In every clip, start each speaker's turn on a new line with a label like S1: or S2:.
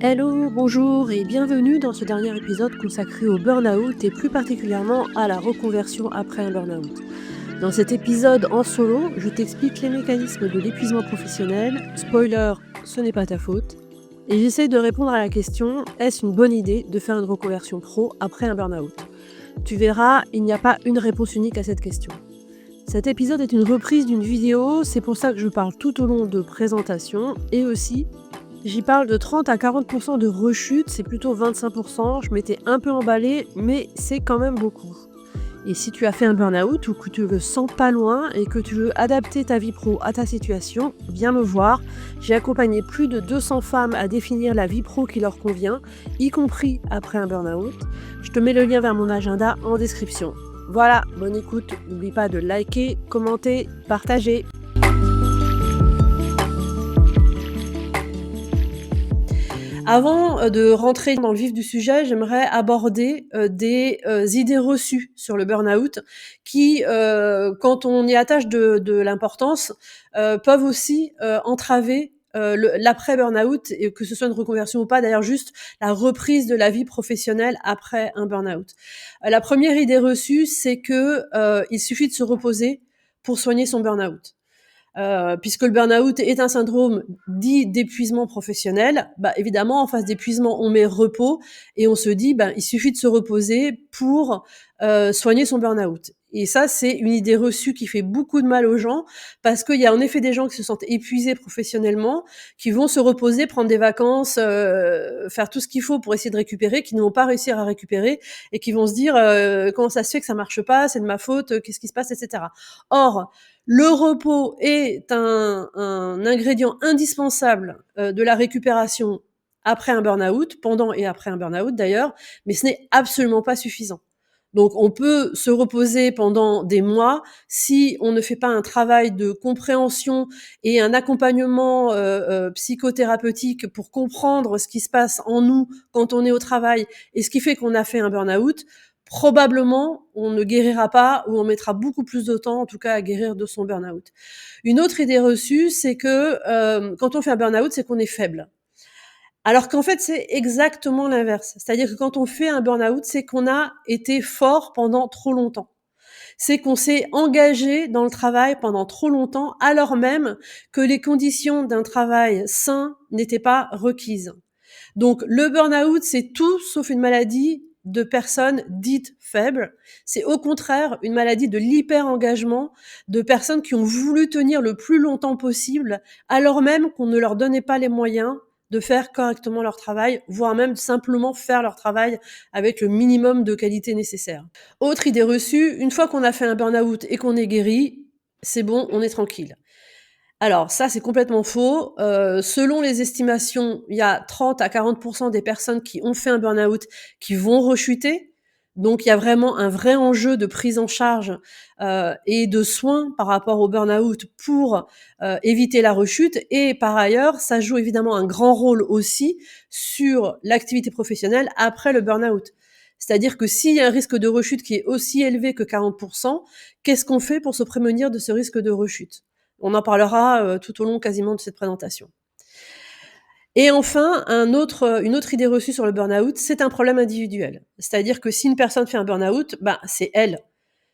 S1: Hello, bonjour et bienvenue dans ce dernier épisode consacré au burn-out et plus particulièrement à la reconversion après un burn-out. Dans cet épisode en solo, je t'explique les mécanismes de l'épuisement professionnel. Spoiler, ce n'est pas ta faute. Et j'essaie de répondre à la question, est-ce une bonne idée de faire une reconversion pro après un burn-out? Tu verras, il n'y a pas une réponse unique à cette question. Cet épisode est une reprise d'une vidéo, c'est pour ça que je parle tout au long de présentation et aussi j'y parle de 30 à 40% de rechute, c'est plutôt 25%, je m'étais un peu emballée, mais c'est quand même beaucoup. Et si tu as fait un burn-out ou que tu le sens pas loin et que tu veux adapter ta vie pro à ta situation, viens me voir. J'ai accompagné plus de 200 femmes à définir la vie pro qui leur convient, y compris après un burn-out. Je te mets le lien vers mon agenda en description. Voilà, bonne écoute, n'oublie pas de liker, commenter, partager. Avant de rentrer dans le vif du sujet, j'aimerais aborder des idées reçues sur le burn-out qui, quand on y attache de l'importance, peuvent aussi entraver l'après burn-out, et que ce soit une reconversion ou pas, d'ailleurs juste la reprise de la vie professionnelle après un burn-out. La première idée reçue, c'est que il suffit de se reposer pour soigner son burn-out. Puisque le burn-out est un syndrome dit d'épuisement professionnel, évidemment, en face d'épuisement, on met repos et on se dit, il suffit de se reposer pour soigner son burn-out. Et ça, c'est une idée reçue qui fait beaucoup de mal aux gens, parce qu'il y a en effet des gens qui se sentent épuisés professionnellement, qui vont se reposer, prendre des vacances, faire tout ce qu'il faut pour essayer de récupérer, qui ne vont pas réussir à récupérer et qui vont se dire comment ça se fait que ça marche pas, c'est de ma faute, qu'est-ce qui se passe, etc. Or, le repos est un ingrédient indispensable de la récupération après un burn-out, pendant et après un burn-out d'ailleurs, mais ce n'est absolument pas suffisant. Donc on peut se reposer pendant des mois si on ne fait pas un travail de compréhension et un accompagnement psychothérapeutique pour comprendre ce qui se passe en nous quand on est au travail et ce qui fait qu'on a fait un burn-out. Probablement, on ne guérira pas, ou on mettra beaucoup plus de temps, en tout cas, à guérir de son burn-out. Une autre idée reçue, c'est que quand on fait un burn-out, c'est qu'on est faible. Alors qu'en fait, c'est exactement l'inverse. C'est-à-dire que quand on fait un burn-out, c'est qu'on a été fort pendant trop longtemps. C'est qu'on s'est engagé dans le travail pendant trop longtemps, alors même que les conditions d'un travail sain n'étaient pas requises. Donc le burn-out, c'est tout sauf une maladie de personnes dites faibles. C'est au contraire une maladie de l'hyper-engagement, de personnes qui ont voulu tenir le plus longtemps possible, alors même qu'on ne leur donnait pas les moyens de faire correctement leur travail, voire même simplement faire leur travail avec le minimum de qualité nécessaire. Autre idée reçue, une fois qu'on a fait un burn-out et qu'on est guéri, c'est bon, on est tranquille. Alors ça, c'est complètement faux. Selon les estimations, il y a 30 à 40% des personnes qui ont fait un burn-out qui vont rechuter. Donc il y a vraiment un vrai enjeu de prise en charge et de soins par rapport au burn-out pour éviter la rechute. Et par ailleurs, ça joue évidemment un grand rôle aussi sur l'activité professionnelle après le burn-out. C'est-à-dire que s'il y a un risque de rechute qui est aussi élevé que 40%, qu'est-ce qu'on fait pour se prémunir de ce risque de rechute? On en parlera tout au long quasiment de cette présentation. Et enfin, une autre idée reçue sur le burn-out, c'est un problème individuel. C'est-à-dire que si une personne fait un burn-out, c'est elle.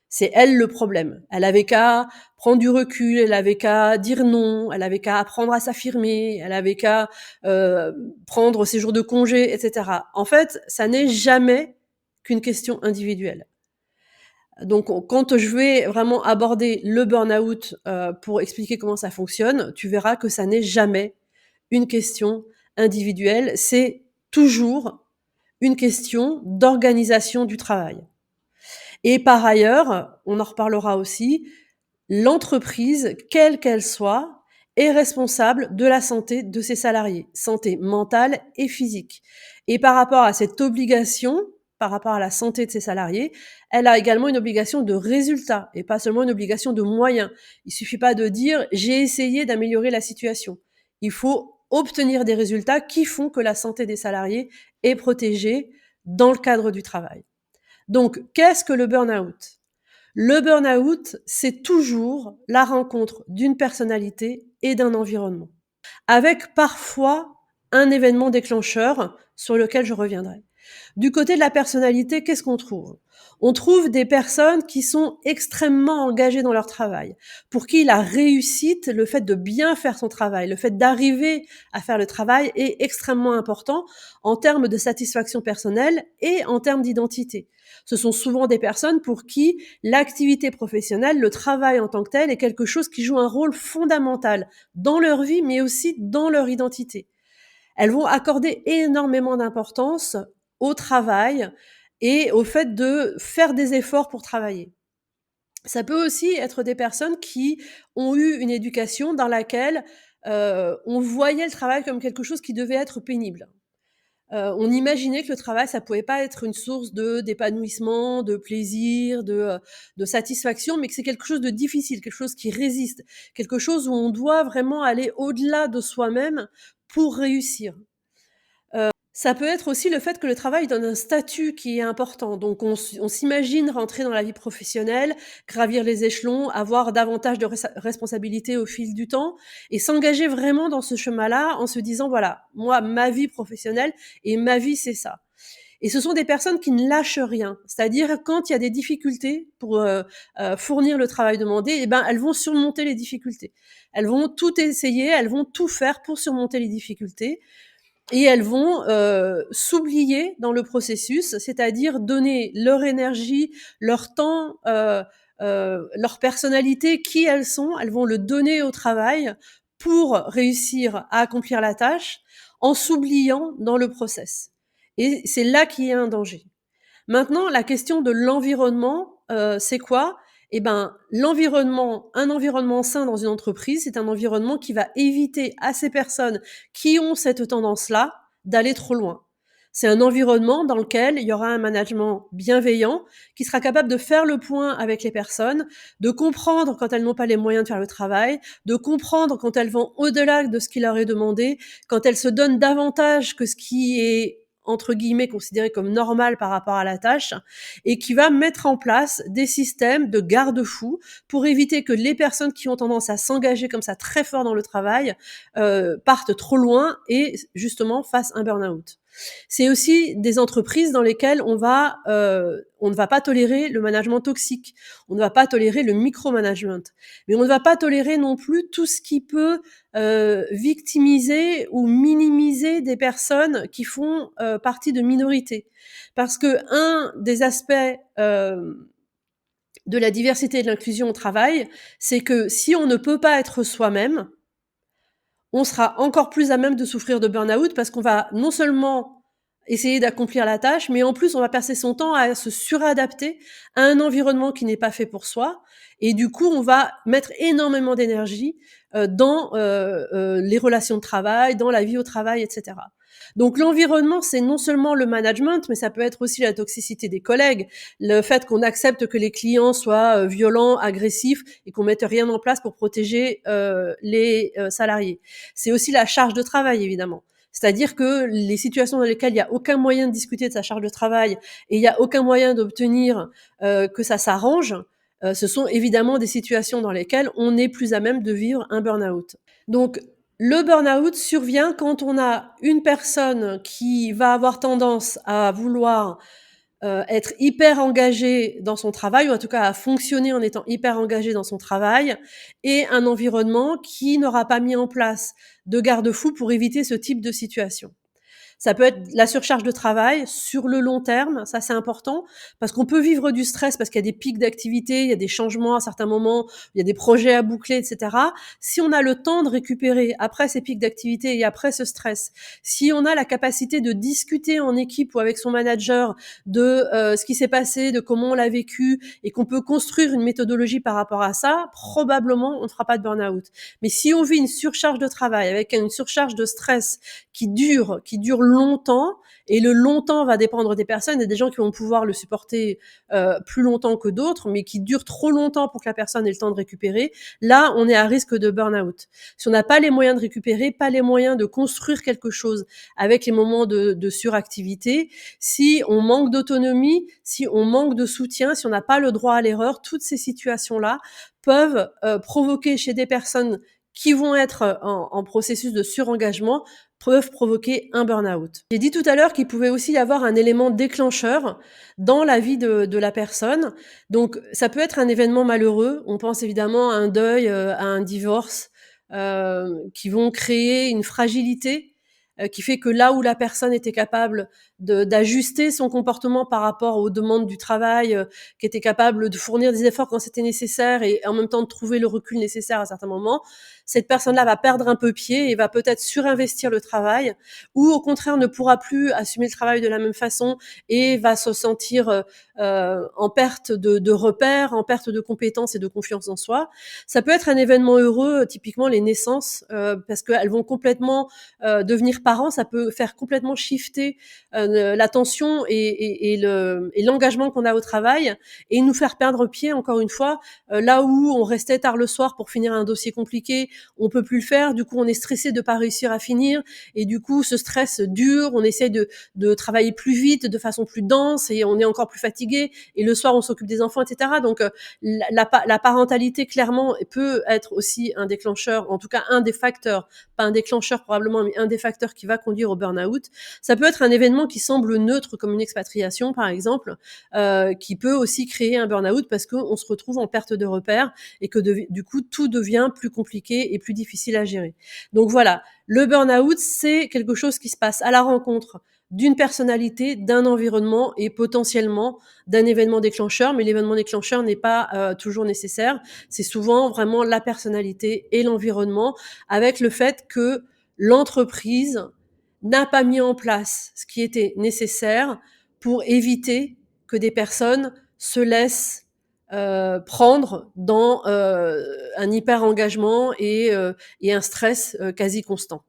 S1: C'est elle le problème. Elle avait qu'à prendre du recul, elle avait qu'à dire non, elle avait qu'à apprendre à s'affirmer, elle avait qu'à prendre ses jours de congé, etc. En fait, ça n'est jamais qu'une question individuelle. Donc, quand je vais vraiment aborder le burn-out pour expliquer comment ça fonctionne, tu verras que ça n'est jamais une question individuelle, c'est toujours une question d'organisation du travail. Et par ailleurs, on en reparlera aussi, l'entreprise, quelle qu'elle soit, est responsable de la santé de ses salariés, santé mentale et physique. Et par rapport à cette obligation, par rapport à la santé de ses salariés, elle a également une obligation de résultat et pas seulement une obligation de moyens. Il suffit pas de dire j'ai essayé d'améliorer la situation. Il faut obtenir des résultats qui font que la santé des salariés est protégée dans le cadre du travail. Donc, qu'est-ce que le burn-out ? Le burn-out, c'est toujours la rencontre d'une personnalité et d'un environnement, avec parfois un événement déclencheur sur lequel je reviendrai. Du côté de la personnalité, qu'est-ce qu'on trouve? On trouve des personnes qui sont extrêmement engagées dans leur travail, pour qui la réussite, le fait de bien faire son travail, le fait d'arriver à faire le travail est extrêmement important en termes de satisfaction personnelle et en termes d'identité. Ce sont souvent des personnes pour qui l'activité professionnelle, le travail en tant que tel est quelque chose qui joue un rôle fondamental dans leur vie, mais aussi dans leur identité. Elles vont accorder énormément d'importance au travail et au fait de faire des efforts pour travailler. Ça peut aussi être des personnes qui ont eu une éducation dans laquelle, on voyait le travail comme quelque chose qui devait être pénible. On imaginait que le travail, ça pouvait pas être une source d'épanouissement, de plaisir, de satisfaction, mais que c'est quelque chose de difficile, quelque chose qui résiste, quelque chose où on doit vraiment aller au-delà de soi-même pour réussir. Ça peut être aussi le fait que le travail donne un statut qui est important. Donc on s'imagine rentrer dans la vie professionnelle, gravir les échelons, avoir davantage de responsabilités au fil du temps et s'engager vraiment dans ce chemin-là en se disant: «Voilà, moi, ma vie professionnelle et ma vie, c'est ça». Et ce sont des personnes qui ne lâchent rien. C'est-à-dire quand il y a des difficultés pour, fournir le travail demandé, eh ben, elles vont surmonter les difficultés. Elles vont tout essayer, elles vont tout faire pour surmonter les difficultés et elles vont, s'oublier dans le processus, c'est-à-dire donner leur énergie, leur temps, leur personnalité, qui elles sont, elles vont le donner au travail pour réussir à accomplir la tâche, en s'oubliant dans le process et c'est là qu'il y a un danger. Maintenant, la question de l'environnement, c'est quoi? Eh ben, un environnement sain dans une entreprise, c'est un environnement qui va éviter à ces personnes qui ont cette tendance-là d'aller trop loin. C'est un environnement dans lequel il y aura un management bienveillant qui sera capable de faire le point avec les personnes, de comprendre quand elles n'ont pas les moyens de faire le travail, de comprendre quand elles vont au-delà de ce qui leur est demandé, quand elles se donnent davantage que ce qui est entre guillemets considéré comme normal par rapport à la tâche et qui va mettre en place des systèmes de garde-fous pour éviter que les personnes qui ont tendance à s'engager comme ça très fort dans le travail partent trop loin et justement fassent un burn-out. C'est aussi des entreprises dans lesquelles on ne va pas tolérer le management toxique, on ne va pas tolérer le micromanagement, mais on ne va pas tolérer non plus tout ce qui peut victimiser ou minimiser des personnes qui font partie de minorités. Parce que un des aspects de la diversité et de l'inclusion au travail, c'est que si on ne peut pas être soi-même, on sera encore plus à même de souffrir de burn-out parce qu'on va non seulement essayer d'accomplir la tâche, mais en plus, on va passer son temps à se suradapter à un environnement qui n'est pas fait pour soi. Et du coup, on va mettre énormément d'énergie dans les relations de travail, dans la vie au travail, etc. Donc l'environnement, c'est non seulement le management, mais ça peut être aussi la toxicité des collègues, le fait qu'on accepte que les clients soient violents, agressifs et qu'on mette rien en place pour protéger les salariés. C'est aussi la charge de travail, évidemment. C'est-à-dire que les situations dans lesquelles il y a aucun moyen de discuter de sa charge de travail et il y a aucun moyen d'obtenir que ça s'arrange, ce sont évidemment des situations dans lesquelles on est plus à même de vivre un burn-out. Donc le burn-out survient quand on a une personne qui va avoir tendance à vouloir être hyper engagée dans son travail, ou en tout cas à fonctionner en étant hyper engagée dans son travail, et un environnement qui n'aura pas mis en place de garde-fous pour éviter ce type de situation. Ça peut être la surcharge de travail sur le long terme, ça c'est important, parce qu'on peut vivre du stress parce qu'il y a des pics d'activité, il y a des changements à certains moments, il y a des projets à boucler, etc. Si on a le temps de récupérer après ces pics d'activité et après ce stress, si on a la capacité de discuter en équipe ou avec son manager de ce qui s'est passé, de comment on l'a vécu, et qu'on peut construire une méthodologie par rapport à ça, probablement on ne fera pas de burn-out. Mais si on vit une surcharge de travail avec une surcharge de stress qui dure longtemps, et le longtemps va dépendre des personnes. Il y a des gens qui vont pouvoir le supporter plus longtemps que d'autres, mais qui dure trop longtemps pour que la personne ait le temps de récupérer. Là, on est à risque de burn-out. Si on n'a pas les moyens de récupérer, pas les moyens de construire quelque chose avec les moments de suractivité, si on manque d'autonomie, si on manque de soutien, si on n'a pas le droit à l'erreur, toutes ces situations-là peuvent provoquer chez des personnes qui vont être en processus de surengagement peuvent provoquer un burn-out. J'ai dit tout à l'heure qu'il pouvait aussi y avoir un élément déclencheur dans la vie de la personne. Donc ça peut être un événement malheureux. On pense évidemment à un deuil, à un divorce, qui vont créer une fragilité, qui fait que là où la personne était capable d'ajuster son comportement par rapport aux demandes du travail, qui était capable de fournir des efforts quand c'était nécessaire et en même temps de trouver le recul nécessaire à certains moments, cette personne-là va perdre un peu pied et va peut-être surinvestir le travail ou au contraire ne pourra plus assumer le travail de la même façon et va se sentir en perte de repères, en perte de compétences et de confiance en soi. Ça peut être un événement heureux, typiquement les naissances, parce qu'elles vont complètement devenir parents, ça peut faire complètement shifter l'attention et l'engagement qu'on a au travail et nous faire perdre pied, encore une fois, là où on restait tard le soir pour finir un dossier compliqué, on peut plus le faire, du coup on est stressé de pas réussir à finir et du coup ce stress dure, on essaie de travailler plus vite, de façon plus dense et on est encore plus fatigué et le soir on s'occupe des enfants, etc. Donc la parentalité clairement peut être aussi un déclencheur, en tout cas un des facteurs, pas un déclencheur probablement, mais un des facteurs qui va conduire au burn-out. Ça peut être un événement qui semble neutre comme une expatriation par exemple, qui peut aussi créer un burn-out parce qu'on se retrouve en perte de repères et que du coup tout devient plus compliqué et plus difficile à gérer. Donc voilà, le burn-out, c'est quelque chose qui se passe à la rencontre d'une personnalité, d'un environnement et potentiellement d'un événement déclencheur, mais l'événement déclencheur n'est pas toujours nécessaire. C'est souvent vraiment la personnalité et l'environnement, avec le fait que l'entreprise n'a pas mis en place ce qui était nécessaire pour éviter que des personnes se laissent prendre dans un hyper engagement et un stress quasi constant.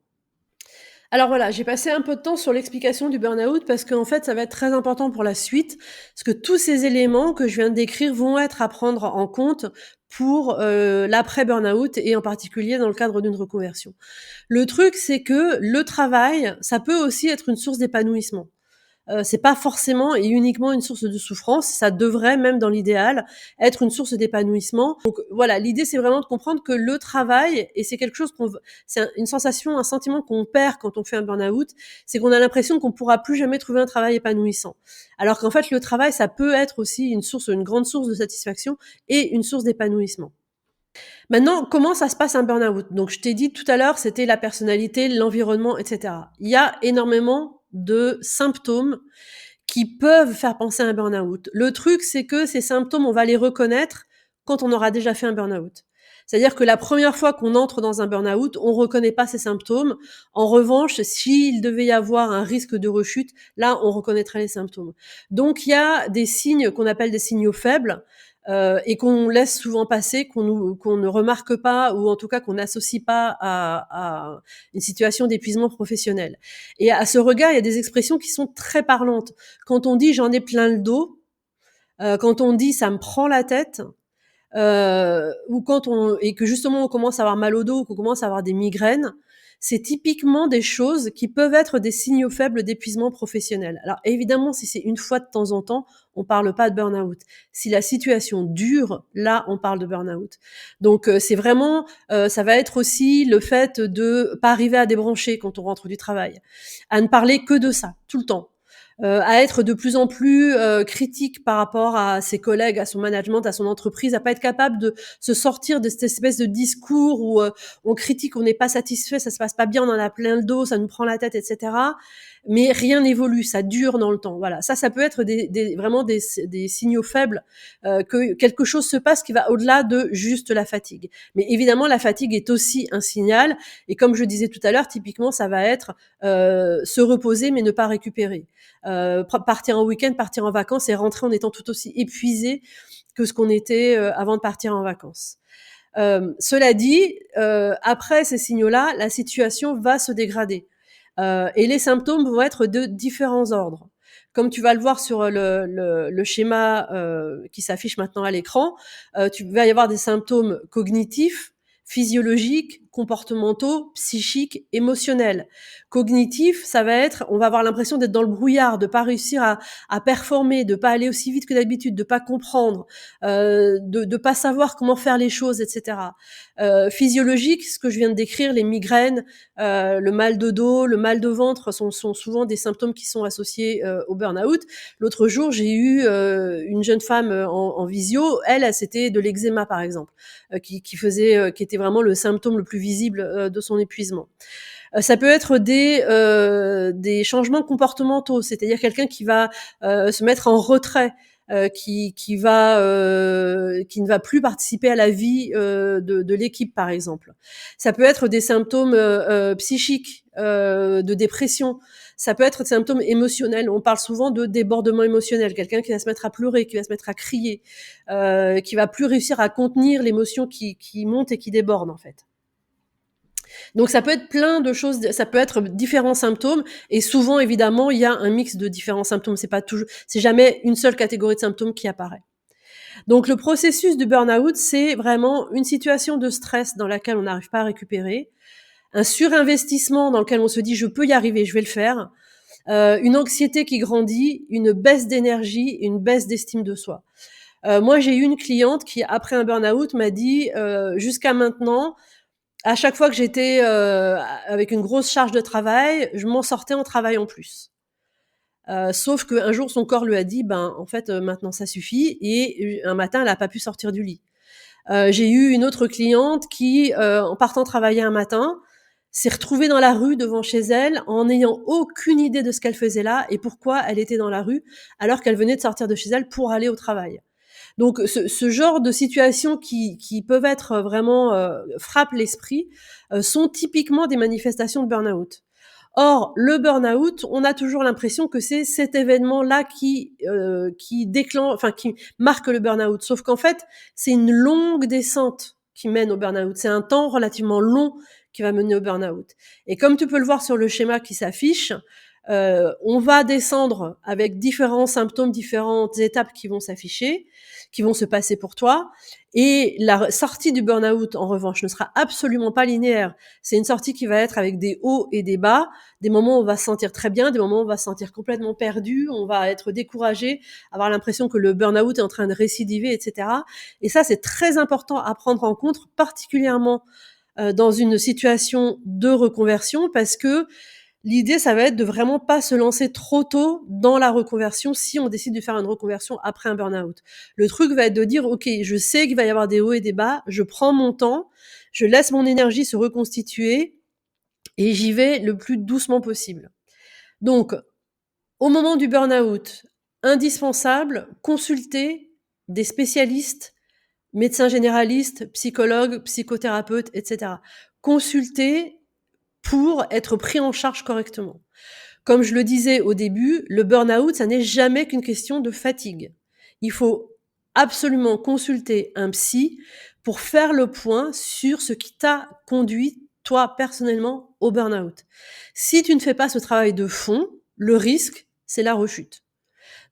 S1: Alors voilà, j'ai passé un peu de temps sur l'explication du burn-out parce qu'en fait, ça va être très important pour la suite, parce que tous ces éléments que je viens de décrire vont être à prendre en compte pour l'après burn-out et en particulier dans le cadre d'une reconversion. Le truc, c'est que le travail, ça peut aussi être une source d'épanouissement. C'est pas forcément et uniquement une source de souffrance, ça devrait même dans l'idéal être une source d'épanouissement. Donc voilà, l'idée c'est vraiment de comprendre que le travail et c'est quelque chose une sensation, un sentiment qu'on perd quand on fait un burn-out, c'est qu'on a l'impression qu'on pourra plus jamais trouver un travail épanouissant. Alors qu'en fait le travail ça peut être aussi une grande source de satisfaction et une source d'épanouissement. Maintenant, comment ça se passe un burn-out? Donc, je t'ai dit tout à l'heure, c'était la personnalité, l'environnement, etc. Il y a énormément de symptômes qui peuvent faire penser à un burn-out. Le truc, c'est que ces symptômes, on va les reconnaître quand on aura déjà fait un burn-out. C'est-à-dire que la première fois qu'on entre dans un burn-out, on reconnaît pas ces symptômes. En revanche, s'il devait y avoir un risque de rechute, là, on reconnaîtrait les symptômes. Donc, il y a des signes qu'on appelle des signaux faibles, et qu'on laisse souvent passer, qu'on ne remarque pas ou en tout cas qu'on n'associe pas à une situation d'épuisement professionnel. Et à ce regard, il y a des expressions qui sont très parlantes. Quand on dit j'en ai plein le dos, quand on dit ça me prend la tête, ou et que justement on commence à avoir mal au dos ou qu'on commence à avoir des migraines, c'est typiquement des choses qui peuvent être des signaux faibles d'épuisement professionnel. Alors évidemment, si c'est une fois de temps en temps, on parle pas de burn-out. Si la situation dure, là, on parle de burn-out. Donc c'est vraiment, ça va être aussi le fait de pas arriver à débrancher quand on rentre du travail, à ne parler que de ça tout le temps. À être de plus en plus critique par rapport à ses collègues, à son management, à son entreprise, à pas être capable de se sortir de cette espèce de discours où on critique, on n'est pas satisfait, ça se passe pas bien, on en a plein le dos, ça nous prend la tête, etc. Mais rien n'évolue, ça dure dans le temps. Voilà, ça peut être vraiment des signaux faibles que quelque chose se passe qui va au-delà de juste la fatigue. Mais évidemment, la fatigue est aussi un signal. Et comme je disais tout à l'heure, typiquement, ça va être se reposer mais ne pas récupérer. Partir en week-end, partir en vacances et rentrer en étant tout aussi épuisé que ce qu'on était avant de partir en vacances. Cela dit, après ces signaux-là, la situation va se dégrader. Et les symptômes vont être de différents ordres. Comme tu vas le voir sur le schéma qui s'affiche maintenant à l'écran, tu vas y avoir des symptômes cognitifs, physiologiques, comportementaux, psychiques, émotionnels. Cognitifs, ça va être, on va avoir l'impression d'être dans le brouillard, de pas réussir à performer, de pas aller aussi vite que d'habitude, de pas comprendre, de pas savoir comment faire les choses, etc. Physiologique, ce que je viens de décrire, les migraines, le mal de dos, le mal de ventre sont souvent des symptômes qui sont associés au burn-out. L'autre jour, j'ai eu une jeune femme en visio. Elle, c'était de l'eczéma, par exemple, qui était vraiment le symptôme le plus visible de son épuisement. Ça peut être des changements comportementaux, c'est-à-dire quelqu'un qui va se mettre en retrait, qui ne va plus participer à la vie de l'équipe, par exemple. Ça peut être des symptômes psychiques, de dépression. Ça peut être des symptômes émotionnels. On parle souvent de débordement émotionnel. Quelqu'un qui va se mettre à pleurer, qui va se mettre à crier, qui va plus réussir à contenir l'émotion qui monte et qui déborde, en fait. Donc ça peut être plein de choses, ça peut être différents symptômes, et souvent évidemment il y a un mix de différents symptômes. C'est jamais une seule catégorie de symptômes qui apparaît. Donc le processus du burn-out, c'est vraiment une situation de stress dans laquelle on n'arrive pas à récupérer, un surinvestissement dans lequel on se dit je peux y arriver, je vais le faire, une anxiété qui grandit, une baisse d'énergie, une baisse d'estime de soi. Moi j'ai eu une cliente qui après un burn-out m'a dit jusqu'à maintenant, à chaque fois que j'étais avec une grosse charge de travail, je m'en sortais en travaillant plus. Sauf qu'un jour, son corps lui a dit, ben, en fait, maintenant ça suffit. Et un matin, elle n'a pas pu sortir du lit. J'ai eu une autre cliente qui, en partant travailler un matin, s'est retrouvée dans la rue devant chez elle en n'ayant aucune idée de ce qu'elle faisait là et pourquoi elle était dans la rue alors qu'elle venait de sortir de chez elle pour aller au travail. Donc ce genre de situations qui peuvent être vraiment frappent l'esprit sont typiquement des manifestations de burn-out. Or, le burn-out, on a toujours l'impression que c'est cet événement-là qui marque le burn-out. Sauf qu'en fait, c'est une longue descente qui mène au burn-out. C'est un temps relativement long qui va mener au burn-out. Et comme tu peux le voir sur le schéma qui s'affiche, on va descendre avec différents symptômes, différentes étapes qui vont s'afficher, qui vont se passer pour toi. Et la sortie du burn-out, en revanche, ne sera absolument pas linéaire. C'est une sortie qui va être avec des hauts et des bas, des moments où on va se sentir très bien, des moments où on va se sentir complètement perdu, on va être découragé, avoir l'impression que le burn-out est en train de récidiver, etc. Et ça, c'est très important à prendre en compte, particulièrement dans une situation de reconversion, parce que l'idée, ça va être de vraiment pas se lancer trop tôt dans la reconversion si on décide de faire une reconversion après un burn-out. Le truc va être de dire, OK, je sais qu'il va y avoir des hauts et des bas, je prends mon temps, je laisse mon énergie se reconstituer et j'y vais le plus doucement possible. Donc, au moment du burn-out, indispensable, consulter des spécialistes, médecins généralistes, psychologues, psychothérapeutes, etc. Consulter pour être pris en charge correctement. Comme je le disais au début, le burn-out, ça n'est jamais qu'une question de fatigue. Il faut absolument consulter un psy pour faire le point sur ce qui t'a conduit, toi, personnellement, au burn-out. Si tu ne fais pas ce travail de fond, le risque, c'est la rechute.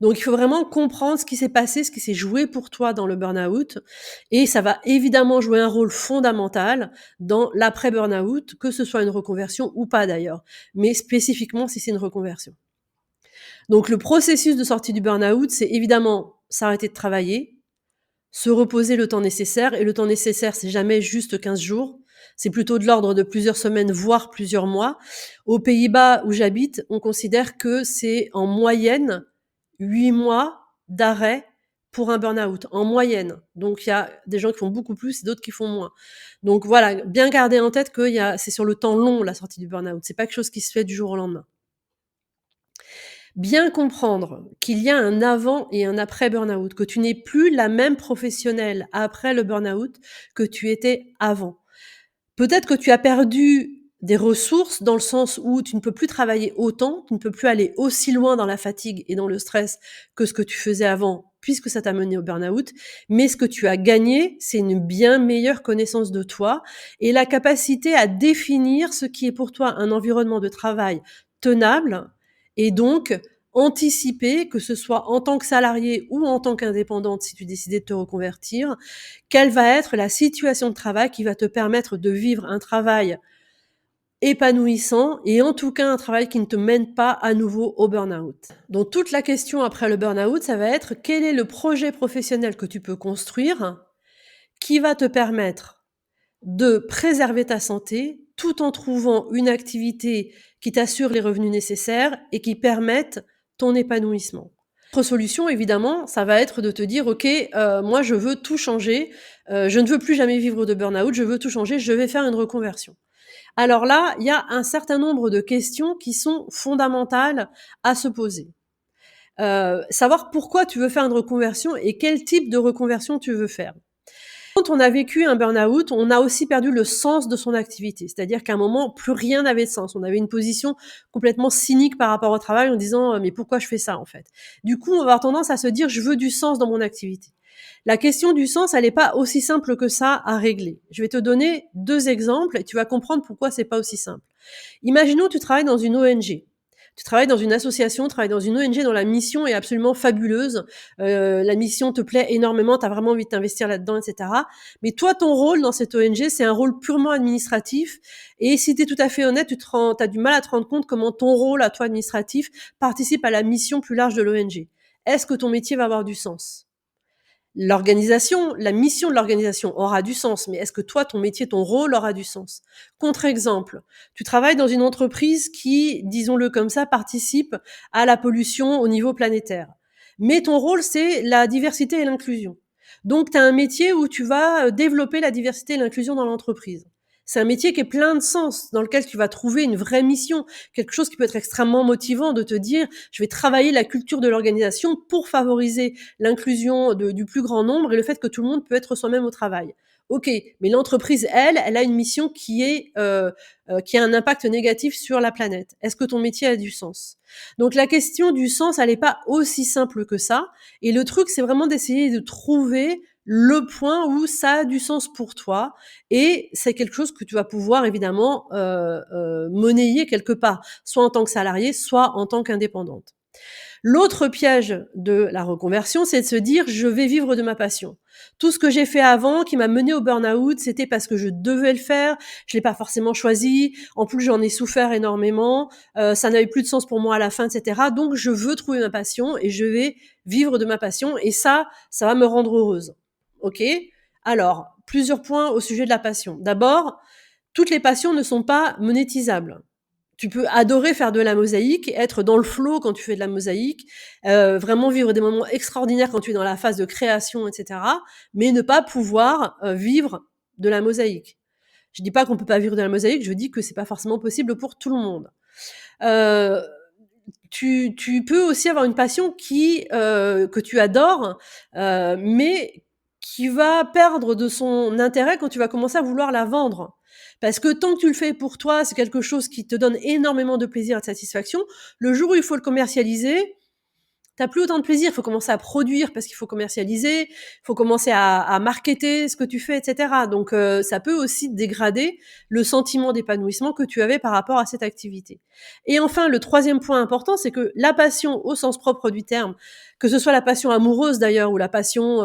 S1: Donc, il faut vraiment comprendre ce qui s'est passé, ce qui s'est joué pour toi dans le burn-out. Et ça va évidemment jouer un rôle fondamental dans l'après-burn-out, que ce soit une reconversion ou pas d'ailleurs, mais spécifiquement si c'est une reconversion. Donc, le processus de sortie du burn-out, c'est évidemment s'arrêter de travailler, se reposer le temps nécessaire. Et le temps nécessaire, c'est jamais juste 15 jours. C'est plutôt de l'ordre de plusieurs semaines, voire plusieurs mois. Aux Pays-Bas, où j'habite, on considère que c'est en moyenne 8 mois d'arrêt pour un burn-out, en moyenne. Donc, il y a des gens qui font beaucoup plus et d'autres qui font moins. Donc, voilà, bien garder en tête que c'est sur le temps long, la sortie du burn-out. C'est pas quelque chose qui se fait du jour au lendemain. Bien comprendre qu'il y a un avant et un après burn-out, que tu n'es plus la même professionnelle après le burn-out que tu étais avant. Peut-être que tu as perdu des ressources dans le sens où tu ne peux plus travailler autant, tu ne peux plus aller aussi loin dans la fatigue et dans le stress que ce que tu faisais avant, puisque ça t'a mené au burn-out. Mais ce que tu as gagné, c'est une bien meilleure connaissance de toi et la capacité à définir ce qui est pour toi un environnement de travail tenable et donc anticiper, que ce soit en tant que salarié ou en tant qu'indépendante si tu décidais de te reconvertir, quelle va être la situation de travail qui va te permettre de vivre un travail épanouissant et en tout cas un travail qui ne te mène pas à nouveau au burn-out. Donc toute la question après le burn-out, ça va être quel est le projet professionnel que tu peux construire qui va te permettre de préserver ta santé tout en trouvant une activité qui t'assure les revenus nécessaires et qui permette ton épanouissement. Autre solution, évidemment, ça va être de te dire, OK, moi je veux tout changer, je ne veux plus jamais vivre de burn-out, je veux tout changer, je vais faire une reconversion. Alors là, il y a un certain nombre de questions qui sont fondamentales à se poser. Savoir pourquoi tu veux faire une reconversion et quel type de reconversion tu veux faire. Quand on a vécu un burn-out, on a aussi perdu le sens de son activité. C'est-à-dire qu'à un moment, plus rien n'avait de sens. On avait une position complètement cynique par rapport au travail en disant mais pourquoi je fais ça en fait. Du coup, on va avoir tendance à se dire je veux du sens dans mon activité. La question du sens, elle n'est pas aussi simple que ça à régler. Je vais te donner 2 exemples et tu vas comprendre pourquoi c'est pas aussi simple. Imaginons tu travailles dans une ONG. Tu travailles dans une association, tu travailles dans une ONG dont la mission est absolument fabuleuse. La mission te plaît énormément, tu as vraiment envie de t'investir là-dedans, etc. Mais toi, ton rôle dans cette ONG, c'est un rôle purement administratif. Et si tu es tout à fait honnête, tu as du mal à te rendre compte comment ton rôle, à toi administratif, participe à la mission plus large de l'ONG. Est-ce que ton métier va avoir du sens ? L'organisation, la mission de l'organisation aura du sens, mais est-ce que toi, ton métier, ton rôle aura du sens? Contre-exemple, tu travailles dans une entreprise qui, disons-le comme ça, participe à la pollution au niveau planétaire. Mais ton rôle, c'est la diversité et l'inclusion. Donc, tu as un métier où tu vas développer la diversité et l'inclusion dans l'entreprise. C'est un métier qui est plein de sens, dans lequel tu vas trouver une vraie mission, quelque chose qui peut être extrêmement motivant de te dire, je vais travailler la culture de l'organisation pour favoriser l'inclusion du plus grand nombre et le fait que tout le monde peut être soi-même au travail. Ok, mais l'entreprise, elle a une mission qui a un impact négatif sur la planète. Est-ce que ton métier a du sens? Donc la question du sens, elle n'est pas aussi simple que ça. Et le truc, c'est vraiment d'essayer de trouver le point où ça a du sens pour toi et c'est quelque chose que tu vas pouvoir évidemment monnayer quelque part, soit en tant que salarié, soit en tant qu'indépendante. L'autre piège de la reconversion, c'est de se dire je vais vivre de ma passion. Tout ce que j'ai fait avant qui m'a mené au burn-out, c'était parce que je devais le faire, je l'ai pas forcément choisi, en plus j'en ai souffert énormément, ça n'avait plus de sens pour moi à la fin, etc. Donc je veux trouver ma passion et je vais vivre de ma passion et ça va me rendre heureuse. Ok ? Alors, plusieurs points au sujet de la passion. D'abord, toutes les passions ne sont pas monétisables. Tu peux adorer faire de la mosaïque, être dans le flow quand tu fais de la mosaïque, vraiment vivre des moments extraordinaires quand tu es dans la phase de création, etc. Mais ne pas pouvoir vivre de la mosaïque. Je dis pas qu'on peut pas vivre de la mosaïque, je dis que c'est pas forcément possible pour tout le monde. Tu peux aussi avoir une passion que tu adores, mais qui va perdre de son intérêt quand tu vas commencer à vouloir la vendre. Parce que tant que tu le fais pour toi, c'est quelque chose qui te donne énormément de plaisir et de satisfaction. Le jour où il faut le commercialiser, t'as plus autant de plaisir. Il faut commencer à produire parce qu'il faut commercialiser. Il faut commencer à marketer ce que tu fais, etc. Donc, ça peut aussi dégrader le sentiment d'épanouissement que tu avais par rapport à cette activité. Et enfin, le troisième point important, c'est que la passion au sens propre du terme, que ce soit la passion amoureuse d'ailleurs ou la passion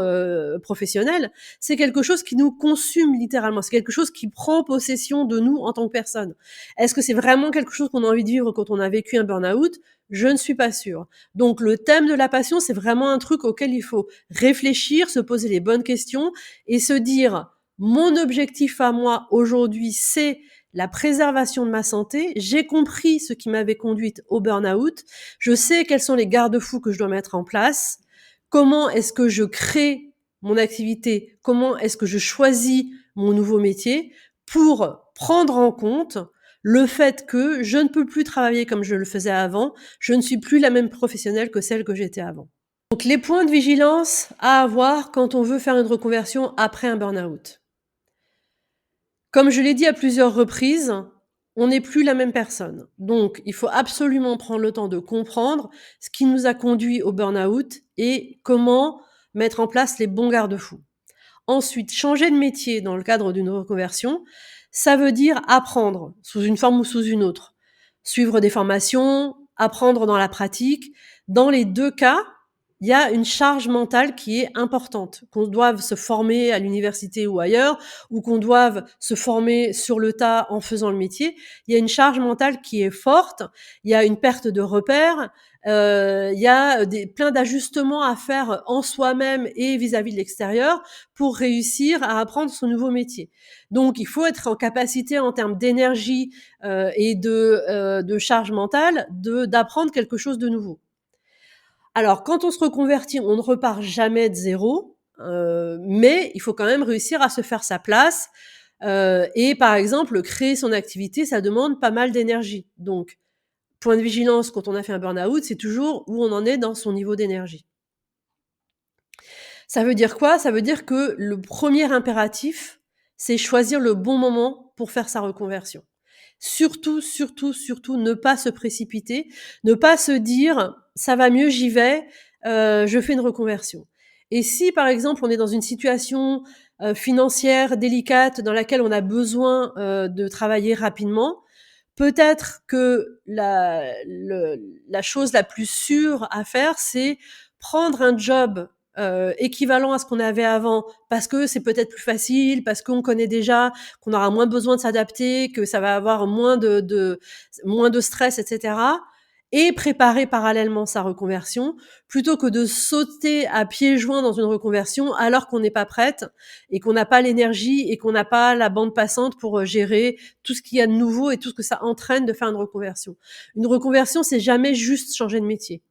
S1: professionnelle, c'est quelque chose qui nous consume littéralement. C'est quelque chose qui prend possession de nous en tant que personne. Est-ce que c'est vraiment quelque chose qu'on a envie de vivre quand on a vécu un burn-out ? Je ne suis pas sûre. Donc le thème de la passion, c'est vraiment un truc auquel il faut réfléchir, se poser les bonnes questions et se dire mon objectif à moi aujourd'hui, c'est la préservation de ma santé. J'ai compris ce qui m'avait conduite au burn-out. Je sais quels sont les garde-fous que je dois mettre en place. Comment est-ce que je crée mon activité? Comment est-ce que je choisis mon nouveau métier pour prendre en compte le fait que je ne peux plus travailler comme je le faisais avant, je ne suis plus la même professionnelle que celle que j'étais avant. Donc les points de vigilance à avoir quand on veut faire une reconversion après un burn-out. Comme je l'ai dit à plusieurs reprises, on n'est plus la même personne. Donc il faut absolument prendre le temps de comprendre ce qui nous a conduit au burn-out et comment mettre en place les bons garde-fous. Ensuite, changer de métier dans le cadre d'une reconversion, ça veut dire apprendre sous une forme ou sous une autre. Suivre des formations, apprendre dans la pratique, Dans les 2 cas, il y a une charge mentale qui est importante. Qu'on doive se former à l'université ou ailleurs, ou qu'on doive se former sur le tas en faisant le métier, il y a une charge mentale qui est forte, il y a une perte de repères, il y a des plein d'ajustements à faire en soi-même et vis-à-vis de l'extérieur pour réussir à apprendre ce nouveau métier. Donc il faut être en capacité en termes d'énergie, et de charge mentale d'apprendre quelque chose de nouveau. Alors quand on se reconvertit, on ne repart jamais de zéro, mais il faut quand même réussir à se faire sa place, et par exemple, créer son activité, ça demande pas mal d'énergie. Donc point de vigilance quand on a fait un burn-out, c'est toujours où on en est dans son niveau d'énergie. Ça veut dire quoi? Ça veut dire que le premier impératif, c'est choisir le bon moment pour faire sa reconversion. Surtout, surtout, surtout ne pas se précipiter, ne pas se dire: «Ça va mieux, j'y vais, je fais une reconversion». Et si, par exemple, on est dans une situation, financière délicate dans laquelle on a besoin, de travailler rapidement, peut-être que la chose la plus sûre à faire, c'est prendre un job, équivalent à ce qu'on avait avant, parce que c'est peut-être plus facile, parce qu'on connaît déjà, qu'on aura moins besoin de s'adapter, que ça va avoir moins de stress et cetera, et préparer parallèlement sa reconversion, plutôt que de sauter à pieds joints dans une reconversion alors qu'on n'est pas prête et qu'on n'a pas l'énergie et qu'on n'a pas la bande passante pour, gérer tout ce qu'il y a de nouveau et tout ce que ça entraîne de faire une reconversion. Une reconversion, c'est jamais juste changer de métier.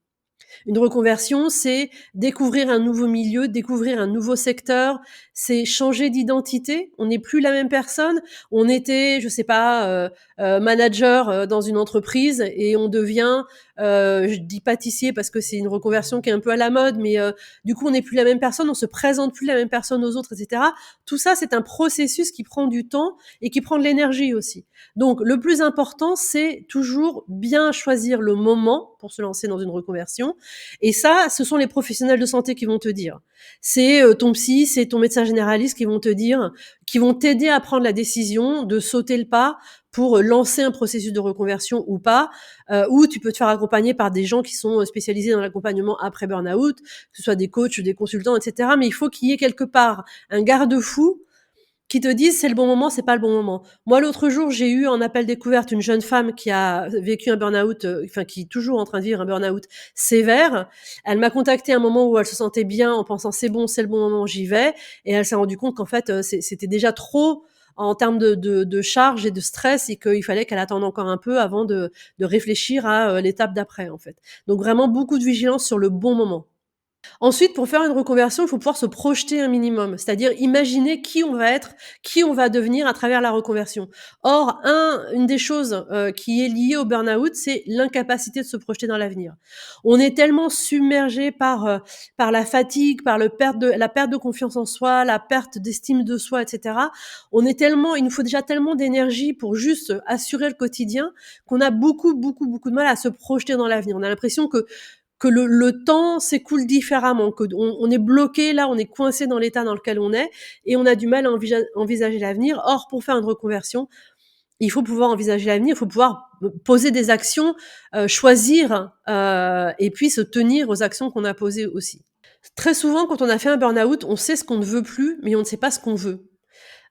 S1: Une reconversion, c'est découvrir un nouveau milieu, découvrir un nouveau secteur, c'est changer d'identité. On n'est plus la même personne. On était, je sais pas, manager, dans une entreprise et on devient, je dis pâtissier parce que c'est une reconversion qui est un peu à la mode, mais du coup, on n'est plus la même personne, on se présente plus la même personne aux autres et cetera. Tout ça, c'est un processus qui prend du temps et qui prend de l'énergie aussi. Donc le plus important, c'est toujours bien choisir le moment pour se lancer dans une reconversion et ça, ce sont les professionnels de santé qui vont te dire. C'est, ton psy, c'est ton médecin généraliste qui vont t'aider à prendre la décision de sauter le pas pour, lancer un processus de reconversion ou pas, ou tu peux te faire accompagner par des gens qui sont, spécialisés dans l'accompagnement après burn-out, que ce soit des coachs, des consultants et cetera, mais il faut qu'il y ait quelque part un garde-fou qui te disent: «C'est le bon moment, c'est pas le bon moment». Moi, l'autre jour, j'ai eu en appel découverte une jeune femme qui a vécu un burn-out, enfin qui est toujours en train de vivre un burn-out sévère. Elle m'a contactée à un moment où elle se sentait bien en pensant: «C'est bon, c'est le bon moment, j'y vais», et elle s'est rendue compte qu'en fait, c'était déjà trop en termes de charge et de stress et qu'il fallait qu'elle attende encore un peu avant de réfléchir à, l'étape d'après, en fait. Donc vraiment beaucoup de vigilance sur le bon moment. Ensuite, pour faire une reconversion, il faut pouvoir se projeter un minimum, c'est-à-dire imaginer qui on va être, qui on va devenir à travers la reconversion. Or, une des choses, qui est liée au burn-out, c'est l'incapacité de se projeter dans l'avenir. On est tellement submergé par la fatigue, par la perte de confiance en soi, la perte d'estime de soi et cetera. Il nous faut déjà tellement d'énergie pour juste assurer le quotidien qu'on a beaucoup, beaucoup, beaucoup de mal à se projeter dans l'avenir. On a l'impression que le temps s'écoule différemment, qu'on on est bloqué là, on est coincé dans l'état dans lequel on est et on a du mal à envisager l'avenir. Or, pour faire une reconversion, il faut pouvoir envisager l'avenir, il faut pouvoir poser des actions, choisir, et puis se tenir aux actions qu'on a posées aussi. Très souvent, quand on a fait un burn-out, on sait ce qu'on ne veut plus, mais on ne sait pas ce qu'on veut.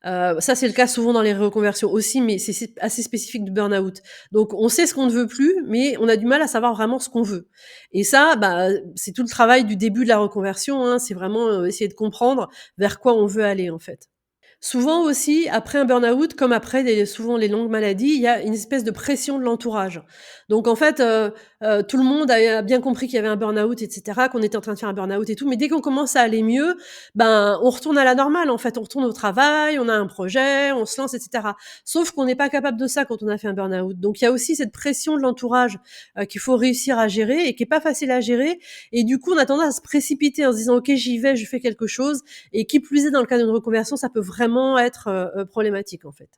S1: Ça, c'est le cas souvent dans les reconversions aussi, mais c'est assez spécifique du burn-out. Donc on sait ce qu'on ne veut plus, mais on a du mal à savoir vraiment ce qu'on veut. Et ça, bah, c'est tout le travail du début de la reconversion, hein, c'est vraiment, essayer de comprendre vers quoi on veut aller, en fait. Souvent aussi, après un burn-out, comme après souvent les longues maladies, il y a une espèce de pression de l'entourage. Donc en fait, tout le monde a bien compris qu'il y avait un burn-out et cetera, qu'on était en train de faire un burn-out et tout, mais dès qu'on commence à aller mieux, ben, on retourne à la normale en fait. On retourne au travail, on a un projet, on se lance et cetera. Sauf qu'on n'est pas capable de ça quand on a fait un burn-out. Donc il y a aussi cette pression de l'entourage, qu'il faut réussir à gérer et qui est pas facile à gérer et du coup, on a tendance à se précipiter en se disant: «OK, j'y vais, je fais quelque chose», et qui plus est dans le cas d'une reconversion, ça peut vraiment être, problématique, en fait.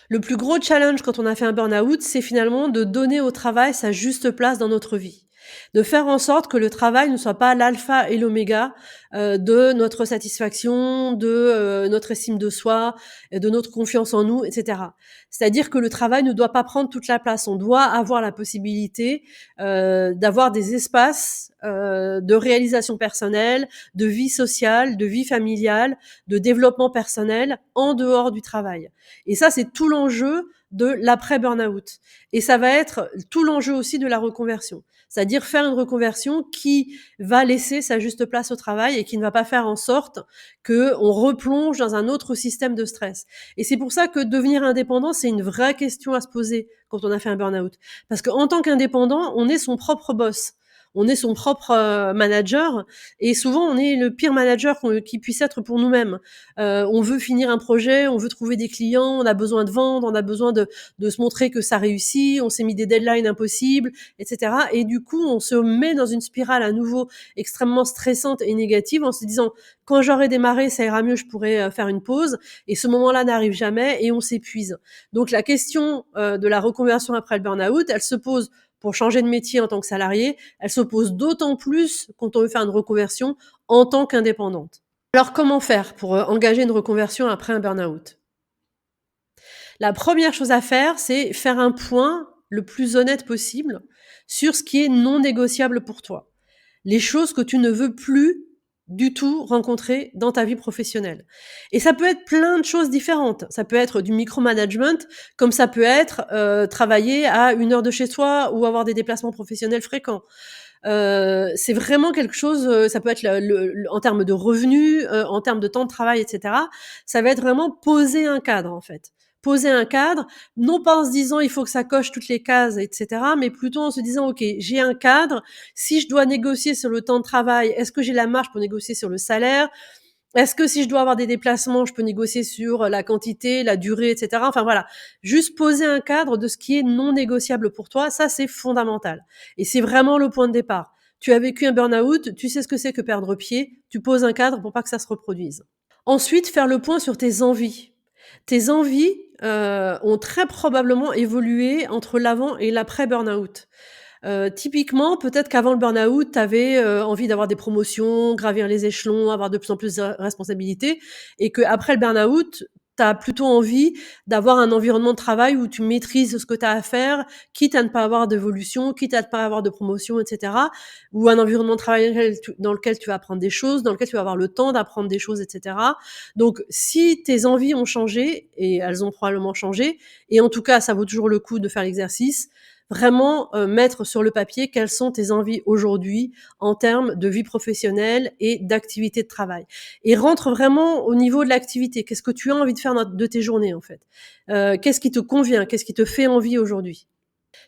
S1: Le plus gros challenge quand on a fait un burn-out, c'est finalement de donner au travail sa juste place dans notre vie. De faire en sorte que le travail ne soit pas l'alpha et l'oméga, de notre satisfaction, notre estime de soi, de notre confiance en nous et cetera. C'est-à-dire que le travail ne doit pas prendre toute la place. On doit avoir la possibilité, d'avoir des espaces, de réalisation personnelle, de vie sociale, de vie familiale, de développement personnel en dehors du travail. Et ça, c'est tout l'enjeu de l'après burn-out. Et ça va être tout l'enjeu aussi de la reconversion. C'est-à-dire faire une reconversion qui va laisser sa juste place au travail et qui ne va pas faire en sorte qu'on replonge dans un autre système de stress. Et c'est pour ça que devenir indépendant, c'est une vraie question à se poser quand on a fait un burn-out. Parce qu'en tant qu'indépendant, on est son propre boss. On est son propre manager et souvent on est le pire manager qui puisse être pour nous-mêmes. On veut finir un projet, on veut trouver des clients, on a besoin de vendre, on a besoin de se montrer que ça réussit, on s'est mis des deadlines impossibles, etc. Et du coup, on se met dans une spirale à nouveau extrêmement stressante et négative en se disant quand j'aurai démarré, ça ira mieux, je pourrai faire une pause. Et ce moment-là n'arrive jamais et on s'épuise. Donc la question de la reconversion après le burn-out, elle se pose pour changer de métier en tant que salarié, elle se pose d'autant plus quand on veut faire une reconversion en tant qu'indépendante. Alors comment faire pour engager une reconversion après un burn-out? La première chose à faire, c'est faire un point le plus honnête possible sur ce qui est non négociable pour toi. Les choses que tu ne veux plus du tout rencontrer dans ta vie professionnelle. Et ça peut être plein de choses différentes. Ça peut être du micromanagement, comme ça peut être travailler à 1 heure de chez soi ou avoir des déplacements professionnels fréquents. C'est vraiment quelque chose, ça peut être en termes de revenus, en termes de temps de travail, et cetera. Ça va être vraiment poser un cadre, en fait. Poser un cadre, non pas en se disant: «Il faut que ça coche toutes les cases» et cetera, mais plutôt en se disant: «OK, j'ai un cadre. Si je dois négocier sur le temps de travail, est-ce que j'ai la marge pour négocier sur le salaire? Est-ce que si je dois avoir des déplacements, je peux négocier sur la quantité, la durée, et cetera?» Enfin voilà, juste poser un cadre de ce qui est non négociable pour toi, ça c'est fondamental et c'est vraiment le point de départ. Tu as vécu un burn-out, tu sais ce que c'est que perdre pied, tu poses un cadre pour pas que ça se reproduise. Ensuite, faire le point sur tes envies. Tes envies, ont très probablement évolué entre l'avant et l'après burn-out. Typiquement, peut-être qu'avant le burn-out, tu avais, envie d'avoir des promotions, gravir les échelons, avoir de plus en plus de responsabilités et qu'après le burn-out, tu as plutôt envie d'avoir un environnement de travail où tu maîtrises ce que tu as à faire, quitte à ne pas avoir d'évolution, quitte à ne pas avoir de promotion et cetera. Ou un environnement de travail dans lequel tu vas apprendre des choses, dans lequel tu vas avoir le temps d'apprendre des choses et cetera. Donc si tes envies ont changé et elles ont probablement changé et en tout cas, ça vaut toujours le coup de faire l'exercice, vraiment, mettre sur le papier quelles sont tes envies aujourd'hui en termes de vie professionnelle et d'activité de travail. Et rentre vraiment au niveau de l'activité. Qu'est-ce que tu as envie de faire de tes journées, en fait? Qu'est-ce qui te convient? Qu'est-ce qui te fait envie aujourd'hui?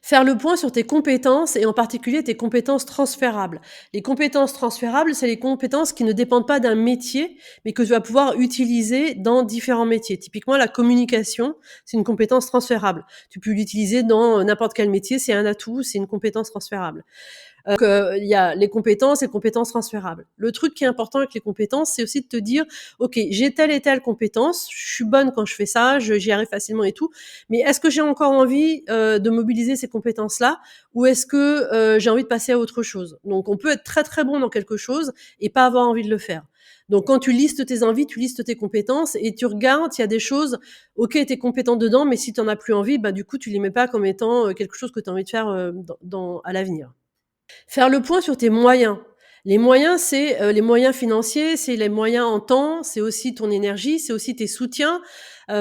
S1: Faire le point sur tes compétences et en particulier tes compétences transférables. Les compétences transférables, c'est les compétences qui ne dépendent pas d'un métier, mais que tu vas pouvoir utiliser dans différents métiers. Typiquement, la communication, c'est une compétence transférable. Tu peux l'utiliser dans n'importe quel métier, c'est un atout, c'est une compétence transférable. Il y a les compétences et compétences transférables. Le truc qui est important avec les compétences, c'est aussi de te dire: «OK, j'ai telle et telle compétence, je suis bonne quand je fais ça, j'y arrive facilement et tout, mais est-ce que j'ai encore envie, de mobiliser ces compétences-là? Ou est-ce que, j'ai envie de passer à autre chose?» Donc on peut être très, très bon dans quelque chose et pas avoir envie de le faire. Donc quand tu listes tes envies, tu listes tes compétences et tu regardes s'il y a des choses, OK, tu es compétent dedans, mais si tu en as plus envie, bah, du coup, tu les mets pas comme étant, quelque chose que tu as envie de faire, à l'avenir. Faire le point sur tes moyens. Les moyens, c'est, les moyens financiers, c'est les moyens en temps, c'est aussi ton énergie, c'est aussi tes soutiens.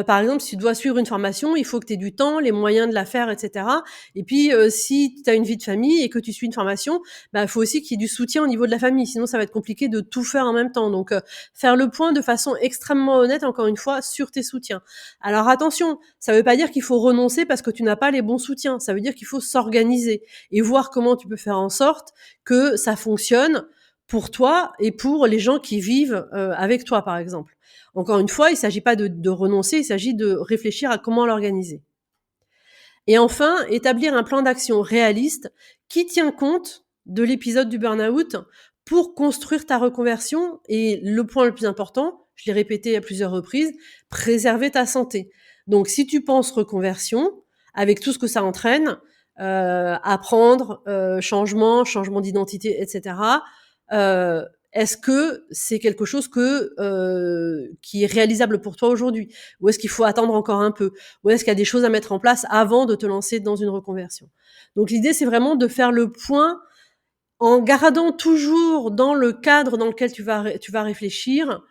S1: Par exemple, si tu dois suivre une formation, il faut que tu aies du temps, les moyens de la faire et cetera. Et puis, si tu as une vie de famille et que tu suis une formation, bah, il faut aussi qu'il y ait du soutien au niveau de la famille, sinon ça va être compliqué de tout faire en même temps. Donc, faire le point de façon extrêmement honnête, encore une fois, sur tes soutiens. Alors attention, ça ne veut pas dire qu'il faut renoncer parce que tu n'as pas les bons soutiens, ça veut dire qu'il faut s'organiser et voir comment tu peux faire en sorte que ça fonctionne pour toi et pour les gens qui vivent, avec toi, par exemple. Encore une fois, il ne s'agit pas de renoncer, il s'agit de réfléchir à comment l'organiser. Et enfin, établir un plan d'action réaliste qui tient compte de l'épisode du burn-out pour construire ta reconversion et le point le plus important, je l'ai répété à plusieurs reprises, préserver ta santé. Donc si tu penses reconversion, avec tout ce que ça entraîne, apprendre, changement d'identité et cetera. Est-ce que c'est quelque chose qui est réalisable pour toi aujourd'hui? Ou est-ce qu'il faut attendre encore un peu? Ou est-ce qu'il y a des choses à mettre en place avant de te lancer dans une reconversion? Donc l'idée, c'est vraiment de faire le point en gardant toujours dans le cadre dans lequel tu vas réfléchir,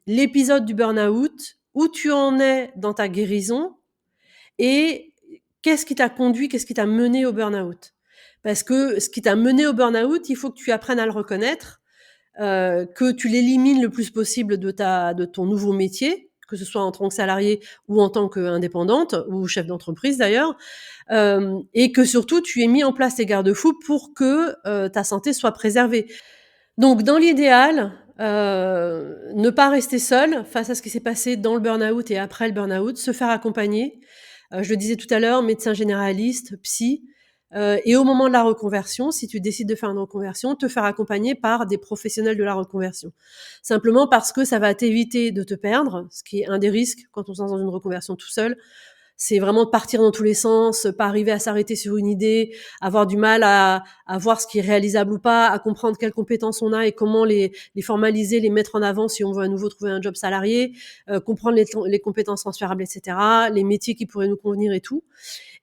S1: l'épisode du burn-out, où tu en es dans ta guérison et qu'est-ce qui t'a mené au burn-out? Parce que ce qui t'a mené au burn-out, il faut que tu apprennes à le reconnaître, que tu l'élimines le plus possible de ton nouveau métier, que ce soit en tant que salarié ou en tant qu'indépendante ou chef d'entreprise d'ailleurs, et que surtout tu aies mis en place tes garde-fous pour que, ta santé soit préservée. Donc dans l'idéal, ne pas rester seul face à ce qui s'est passé dans le burn-out et après le burn-out, se faire accompagner. Je le disais tout à l'heure, médecin généraliste, psy, et au moment de la reconversion, si tu décides de faire une reconversion, te faire accompagner par des professionnels de la reconversion. Simplement parce que ça va t'éviter de te perdre, ce qui est un des risques quand on se lance dans une reconversion tout seul. C'est vraiment de partir dans tous les sens, pas arriver à s'arrêter sur une idée, avoir du mal à voir ce qui est réalisable ou pas, à comprendre quelles compétences on a et comment les formaliser, les mettre en avant si on veut à nouveau trouver un job salarié, comprendre les compétences transférables, et cetera, les métiers qui pourraient nous convenir et tout.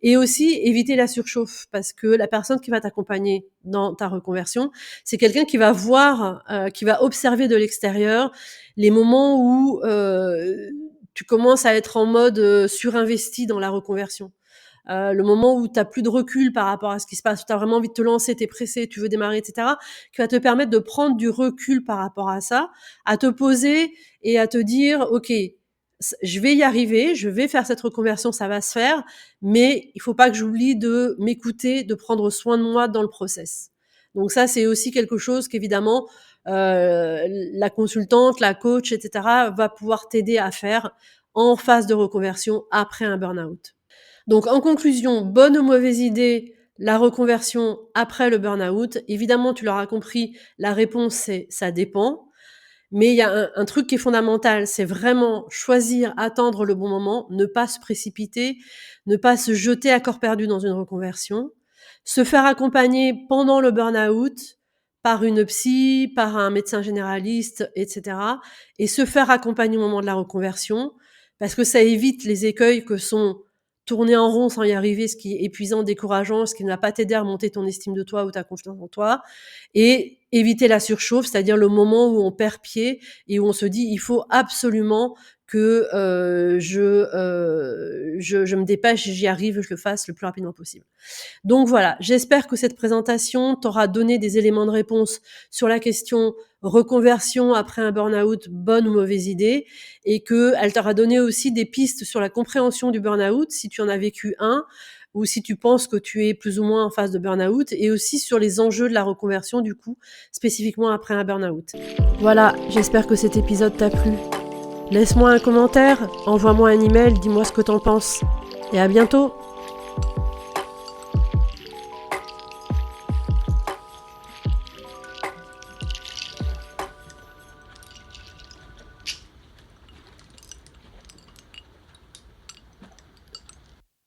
S1: Et aussi éviter la surchauffe parce que la personne qui va t'accompagner dans ta reconversion, c'est quelqu'un qui va voir, qui va observer de l'extérieur les moments où, tu commences à être en mode, surinvesti dans la reconversion. Le moment où tu as plus de recul par rapport à ce qui se passe, où tu as vraiment envie de te lancer, tu es pressé, tu veux démarrer et cetera, qui va te permettre de prendre du recul par rapport à ça, à te poser et à te dire: «OK, je vais y arriver, je vais faire cette reconversion, ça va se faire, mais il faut pas que j'oublie de m'écouter, de prendre soin de moi dans le process». Donc ça, c'est aussi quelque chose qu'évidemment, la consultante, la coach et cetera, va pouvoir t'aider à faire en phase de reconversion après un burn-out. Donc en conclusion, bonne ou mauvaise idée, la reconversion après le burn-out? Évidemment, tu l'auras compris, la réponse c'est: ça dépend. Mais il y a un truc qui est fondamental, c'est vraiment choisir, attendre le bon moment, ne pas se précipiter, ne pas se jeter à corps perdu dans une reconversion, se faire accompagner pendant le burn-out par une psy, par un médecin généraliste et cetera, et se faire accompagner au moment de la reconversion parce que ça évite les écueils que sont tourner en rond sans y arriver, ce qui est épuisant, décourageant, ce qui ne va pas t'aider à remonter ton estime de toi ou ta confiance en toi, et éviter la surchauffe, c'est-à-dire le moment où on perd pied et où on se dit: «Il faut absolument que, je me dépêche et j'y arrive, je le fasse le plus rapidement possible». Donc voilà, j'espère que cette présentation t'aura donné des éléments de réponse sur la question reconversion après un burn-out, bonne ou mauvaise idée, et qu'elle t'aura donné aussi des pistes sur la compréhension du burn-out, si tu en as vécu un, ou si tu penses que tu es plus ou moins en phase de burn-out, et aussi sur les enjeux de la reconversion, du coup, spécifiquement après un burn-out. Voilà, j'espère que cet épisode t'a plu. Laisse-moi un commentaire, envoie-moi un email, dis-moi ce que t'en penses. Et à bientôt!